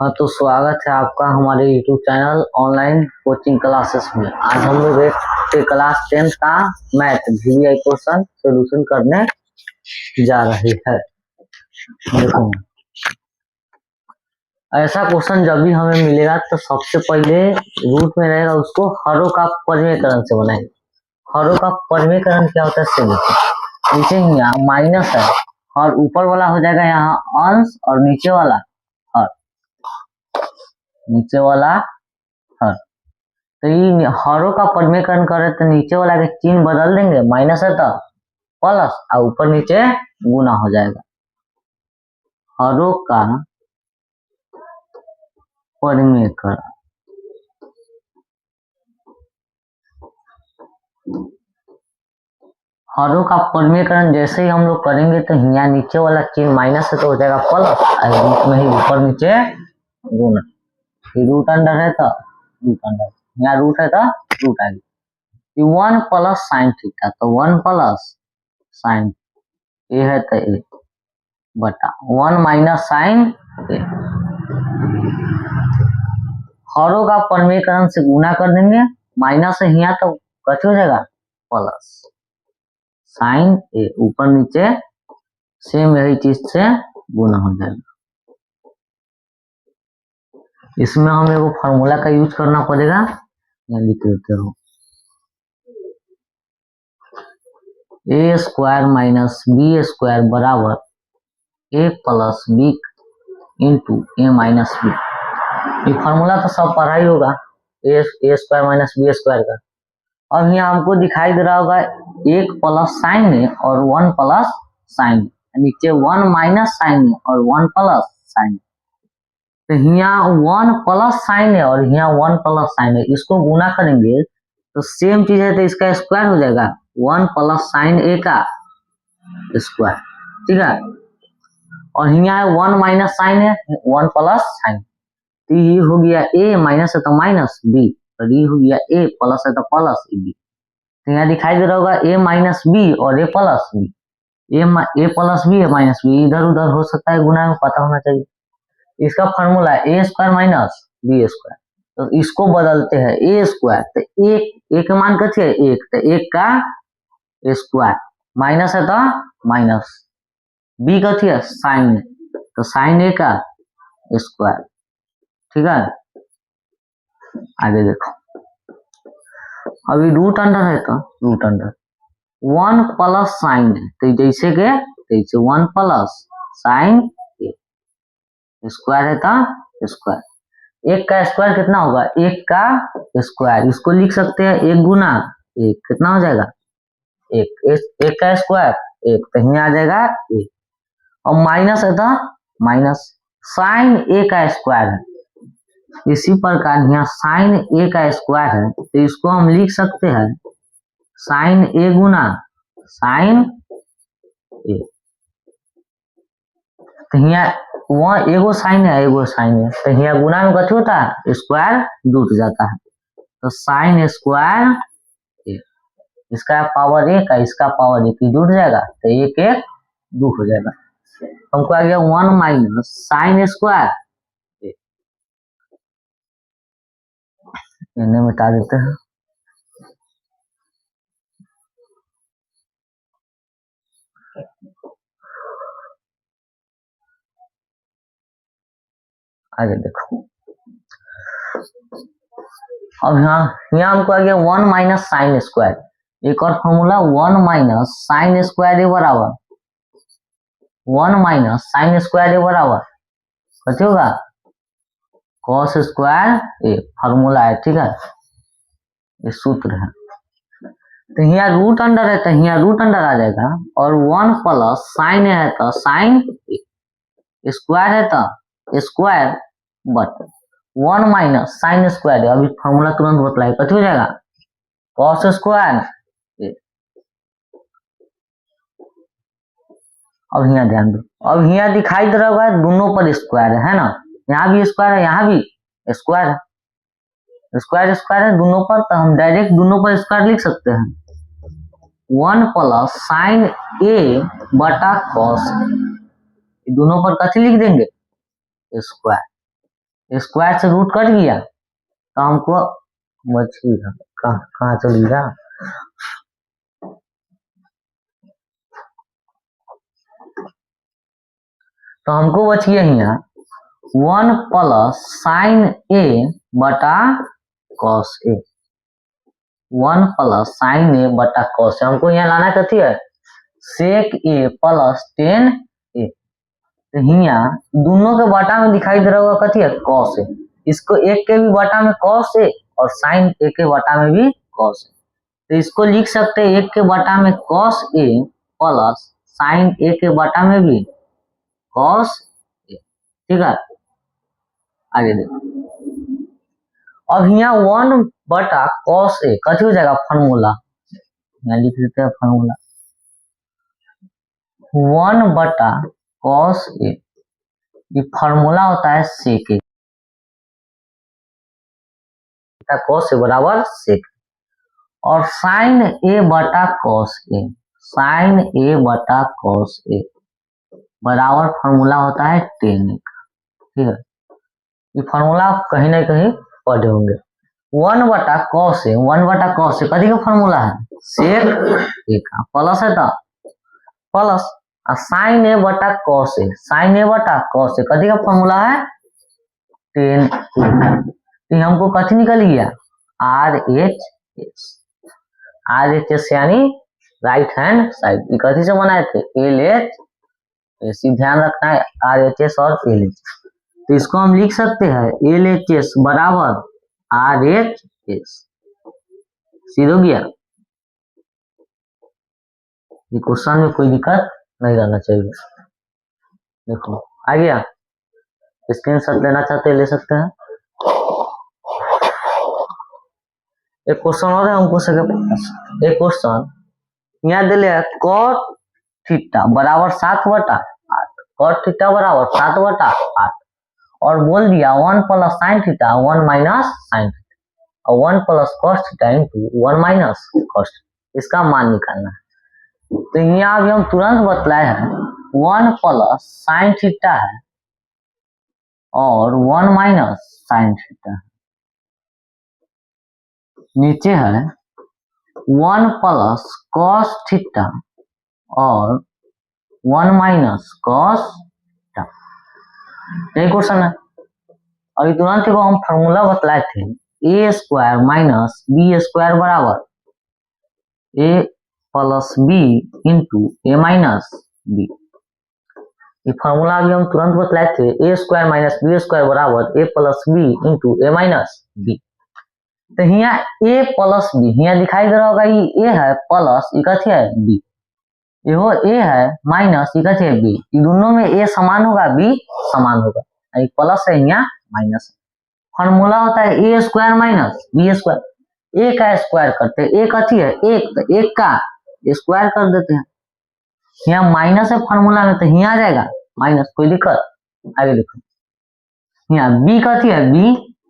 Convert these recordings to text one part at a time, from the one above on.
हाँ, तो स्वागत है आपका हमारे YouTube channel online coaching classes में। आज हम लोग एक क्लास 10 का मैथ VBI क्वेश्चन सोल्यूशन करने जा रहे हैं। देखो, ऐसा क्वेश्चन जब भी हमें मिलेगा तो सबसे पहले रूट में रहेगा, उसको हरों का परिमेयकरण से बनाएंगे। हरों का परिमेयकरण क्या होता है से देखो, नीचे यहाँ माइनस है और ऊपर वाला हो जाएगा यहाँ अंश और नीचे वाला हर, नीचे वाला हर। तो ये हरों का परिमेयकरण करे तो नीचे वाला के चिन्ह बदल देंगे, माइनस है तो प्लस और ऊपर नीचे गुना हो जाएगा। हरों का परिमेयकरण, हरों का परिमेयकरण जैसे ही हम लोग करेंगे तो यहाँ नीचे वाला चिन्ह माइनस है तो हो जाएगा प्लस और बीच में ही ऊपर नीचे गुना। रूट अंडर है तो रूट अंडर, यहाँ रूट है तो रूट आएगी। 1 प्लस साइन थीटा, तो 1 प्लस साइन ए है तो ए बटा 1 माइनस साइन ए। हरों का परिमेयकरण से गुना कर देंगे, माइनस से यहाँ तो कट हो जाएगा प्लस साइन ए, ऊपर नीचे सेम यही चीज से गुना हो जाएगा। इसमें हमें वो फार्मूला का यूज करना पड़ेगा, यहाँ लिख देते हो ए स्क्वायर माइनस बी स्क्वायर बराबर ए प्लस बी इंटू ए माइनस बी। ये फार्मूला तो सब पढ़ा ही होगा, ए स्क्वायर माइनस बी स्क्वायर का। अब यहाँ हमको दिखाई दे रहा होगा 1 प्लस साइन ए और 1 प्लस साइन, नीचे 1 माइनस साइन ए और 1 प्लस साइन। तो यहाँ 1 प्लस साइन है और यहाँ 1 प्लस साइन है, इसको गुना करेंगे तो सेम चीज है तो इसका स्क्वायर हो जाएगा 1 प्लस साइन ए का स्क्वायर, ठीक है। और यहाँ 1 माइनस साइन है 1 प्लस साइन, तो ये हो गया ए, माइनस है तो माइनस बी, और ये हो गया ए, प्लस है तो प्लस बी। तो यहाँ दिखाई दे रहा होगा ए माइनस बी और ए प्लस बी, ए प्लस बी है माइनस बी, इधर उधर हो सकता है, गुना में पता होना चाहिए। इसका फॉर्मूला है ए स्क्वायर माइनस बी स्क्वायर, तो इसको बदलते हैं ए स्क्वायर, तो एक का मान कथी है एक, तो एक का स्क्वायर, माइनस है तो माइनस, बी कथी है साइन, तो साइन ए का स्क्वायर, ठीक है। आगे देखो, अभी रूट अंडर है तो रूट अंडर 1 प्लस साइन है, तो जैसे के तैसे 1 प्लस साइन स्क्वायर है तो स्क्वायर, एक का स्क्वायर कितना होगा एक का स्क्वायर, इसको लिख सकते हैं एक गुना एक, कितना हो जाएगा एक का स्क्वायर एक, तो यहाँ आ जाएगा एक, और माइनस है तो माइनस साइन ए का स्क्वायर है। इसी प्रकार यहाँ साइन ए का स्क्वायर है, तो इसको हम लिख सकते हैं साइन ए गुना साइन ए, तो यहाँ वहाँ एगो साइन है एगो साइन है, तो यहाँ गुना में कथी होता है स्क्वायर जुट जाता है, तो साइन स्क्वायर ए, इसका पावर एक है इसका पावर एक जुट जाएगा, तो एक एक दो हो जाएगा। हमको आ गया 1 माइनस साइन स्क्वायर, इन्हें मिटा देते हैं। आगे देखो, अब यहाँ हमको आ गया 1 माइनस साइन स्क्वायर, एक और फॉर्मूला 1 माइनस साइन स्क्वायर ए बराबर 1 माइनस साइन स्क्वायर ए बराबर कथी होगा कॉस स्क्वायर ए, फॉर्मूला है, ठीक है, ये सूत्र है। तो यहाँ रूट अंडर है तो यहाँ रूट अंडर आ जाएगा, और 1 प्लस साइन है तो साइन ए, स्क्वायर है तो square but 1 minus sine square, अभी फॉर्मूला तुरंत बतलाए कथी हो जाएगा कॉस स्क्वायर ए। अब यहाँ ध्यान दो, अब यहाँ दिखाई दे रहा होगा दोनों पर स्क्वायर है ना, यहाँ भी स्क्वायर है यहाँ भी स्क्वायर है, स्क्वायर स्क्वायर है दोनों पर, तो हम डायरेक्ट दोनों पर स्क्वायर लिख सकते हैं 1 प्लस साइन ए बटा कॉस, दोनों पर कथी लिख देंगे स्क्वायर, स्क्वायर से रूट कट गया तो हमको बच गया, कहाँ चली गया, तो हमको बच गया यहाँ 1 प्लस साइन ए बटा कॉस ए, 1 प्लस साइन ए बटा कॉस ए। हमको यहाँ लाना कथी है, सेक ए प्लस टेन ए। तो यहाँ दोनों के बटा में दिखाई दे रहा होगा कथी है, कॉस ए। इसको एक के भी बटा में कॉस ए और साइन ए के बटा में भी कॉस ए, तो इसको लिख सकते हैं एक के बटा में कॉस ए प्लस साइन ए के बटा में भी कॉस ए। ठीक है, आगे देखो। अब यहाँ 1 बटा कॉस ए कथी हो जाएगा, फॉर्मूला यहाँ लिख देते हैं, फॉर्मूला 1 बटा कॉस ए, ये फॉर्मूला होता है सेक ए, कॉस ए बराबर सेक, और साइन ए बटा कॉस ए, साइन ए बटा कॉस ए बराबर फॉर्मूला होता है टेन ए। ठीक है, ये फॉर्मूला आप कहीं ना कहीं पढ़े होंगे। 1 बटा कॉस ए, 1 बटा कॉस ए कथी का फॉर्मूला है, सेक ए का, प्लस है तो प्लस, साइन ए बटा कॉस ए, साइन ए बटा कॉस ए कथी का फॉर्मूला है, टेन ए। तो हमको कथी निकल गया, R H S, R H S यानी राइट हैंड साइड। ये कथी से बनाए थे, एल एच एस, ध्यान रखना है आर एच एस और एल एच। तो इसको हम लिख सकते हैं एल एच एस बराबर आर एच एस, सीधो गया। ये क्वेश्चन में कोई दिक्कत नहीं रहना चाहिए। देखो आ गया, स्क्रीनशॉट लेना चाहते हैं ले सकते हैं। एक क्वेश्चन और है हमको सके, एक क्वेश्चन यहाँ दिले है कॉट थीटा बराबर 7/8, कॉट थीटा बराबर 7/8, और बोल दिया 1 plus sine theta 1 minus sine theta, और 1 plus cos theta into 1 minus cos, इसका मान निकालना है। तो यहाँ अभी हम तुरंत बतलाए हैं 1 प्लस साइन थीटा है और 1 माइनस साइन थीटा है, नीचे है 1 प्लस कॉस थीटा और 1 माइनस कॉस थीटा, यही क्वेश्चन है। अभी तुरंत को हम फॉर्मूला बतलाए थे ए स्क्वायर माइनस बी स्क्वायर बराबर ए प्लस बी इंटू ए माइनस बी। ये फॉर्मूला अभी हम तुरंत बतलाए थे ए स्क्वायर माइनस बी स्क्वायर बराबर ए प्लस बी इंटू ए माइनस बी। तो यहाँ ए प्लस बी यहाँ दिखाई दे रहा होगा, ये ए है प्लस ये कथी है बी, ये हो ए है माइनस ये कथी है बी, ये दोनों में ए समान होगा बी समान होगा, ये प्लस है यहाँ माइनस है। फॉर्मूला होता है ए स्क्वायर माइनस बी स्क्वायर, ए का स्क्वायर करते हैं, ए कथी है एक, तो एक का स्क्वायर कर देते हैं। यहाँ माइनस है फॉर्मूला में तो यहाँ आ जाएगा माइनस, कोई दिक्कत। आगे देखो यहाँ बी कथी है बी,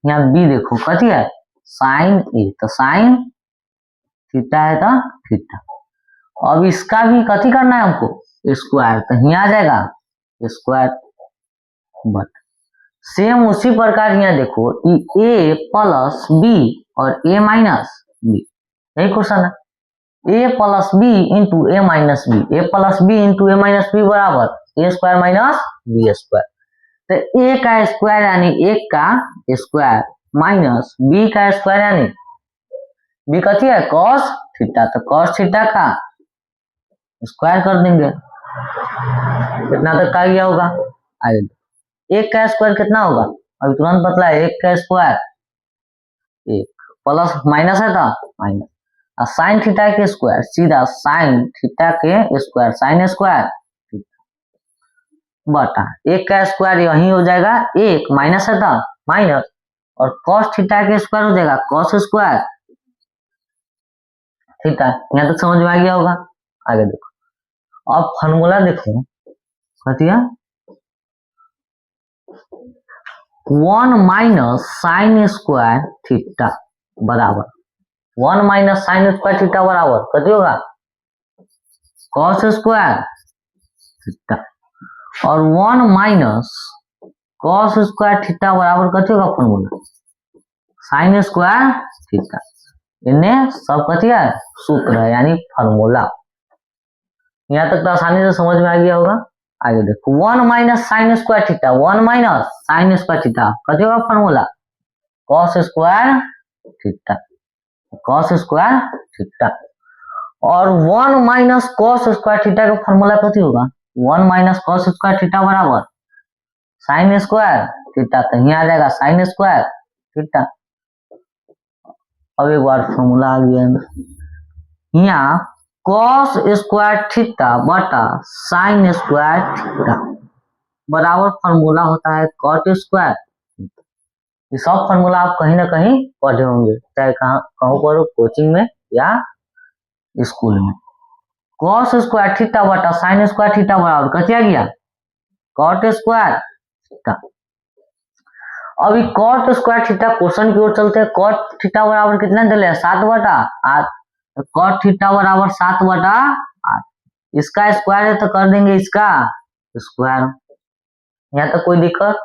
यहाँ बी देखो कथी है साइन ए, तो साइन थीटा है तो थीटा। अब इसका भी कथी करना है हमको स्क्वायर, तो यहाँ आ जाएगा स्क्वायर बट सेम उसी प्रकार यहाँ देखो ए प्लस बी और ए माइनस बी, यही क्वेश्चन है। ए प्लस बी इंटू ए माइनस बी, ए प्लस बी इंटू ए माइनस बी बराबर ए स्क्वायर माइनस बी स्क्वायर। तो ए का स्क्वायर यानी एक का स्क्वायर माइनस बी का स्क्वायर यानी बी कथी है कॉस थीटा, तो कॉस थीटा का स्क्वायर कर देंगे, कितना तक का गया होगा। आगे एक का स्क्वायर कितना होगा, अभी तुरंत बतला है एक का स्क्वायर एक, प्लस माइनस है था माइनस, और साइन थीटा के स्क्वायर सीधा साइन थीटा के स्क्वायर साइन स्क्वायर बटा एक का स्क्वायर यही हो जाएगा एक, माइनस है था माइनस, और कॉस थीटा के स्क्वायर हो जाएगा कॉस स्क्वायर थीटा। यहाँ तक समझ में आ गया होगा। आगे देखो अब फॉर्मूला देखो कथिया 1 माइनस साइन स्क्वायर थीटा बराबर 1 माइनस साइन स्क्वायर थीटा बराबर कथी होगा कॉस स्क्वायर थीटा, और 1 माइनस कॉस स्क्वायर थीटा बराबर कथी होगा फॉर्मूला साइन स्क्वायर थीटा। इन्हें सब कथी है सूत्र है यानी फॉर्मूला। यहाँ तक तो आसानी से समझ में आ गया होगा। आगे देखो 1 minus sine square theta, 1 minus sine square theta कथी होगा formula cos square theta, cos square theta. और 1 माइनस कॉस स्क्वायर थीटा का फॉर्मूला कथी होगा 1 माइनस कॉस स्क्वायर थीटा बराबर साइन स्क्वायर थीटा। तो यहाँ आ जाएगा साइन स्क्वायर थीटा। अब एक बार फॉर्मूला आ गया यहाँ कॉस स्क्वायर थीटा बटा साइन स्क्वायर थीटा बराबर फॉर्मूला होता है कॉट स्क्वायर। ये सब फॉर्मूला आप कहीं ना कहीं पढ़े होंगे, चाहे कहीं पर कोचिंग में या स्कूल में। कॉस स्क्वायर थीटा बटा साइन स्क्वायर थीटा बराबर कथी आ गया कॉट स्क्वायर थीटा। अभी कॉट स्क्वायर थीटा क्वेश्चन की ओर चलते हैं। कॉट थीटा बराबर कितना दिले 7/8, कॉट थीटा बराबर 7/8। इसका स्क्वायर है तो कर देंगे इसका स्क्वायर। यहाँ तक कोई दिक्कत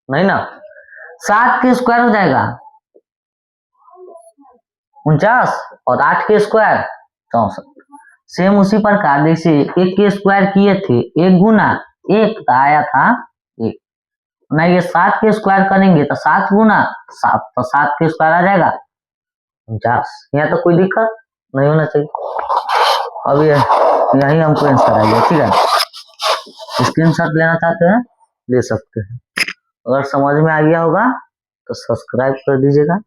नहीं ना। 7 के स्क्वायर हो जाएगा 49 और 8 के स्क्वायर 64। सेम उसी प्रकार जैसे 1 के स्क्वायर किए थे 1 गुना 1 तो आया था 1 ना। ये 7 के स्क्वायर करेंगे तो 7 गुना 7 तो 7 के स्क्वायर आ जाएगा 49। यहाँ तो कोई दिक्कत नहीं होना चाहिए। अब यही हमको आंसर आएगा। ठीक है, स्क्रीनशॉट लेना चाहते हैं ले सकते हैं। अगर समझ में आ गया होगा तो सब्सक्राइब कर दीजिएगा।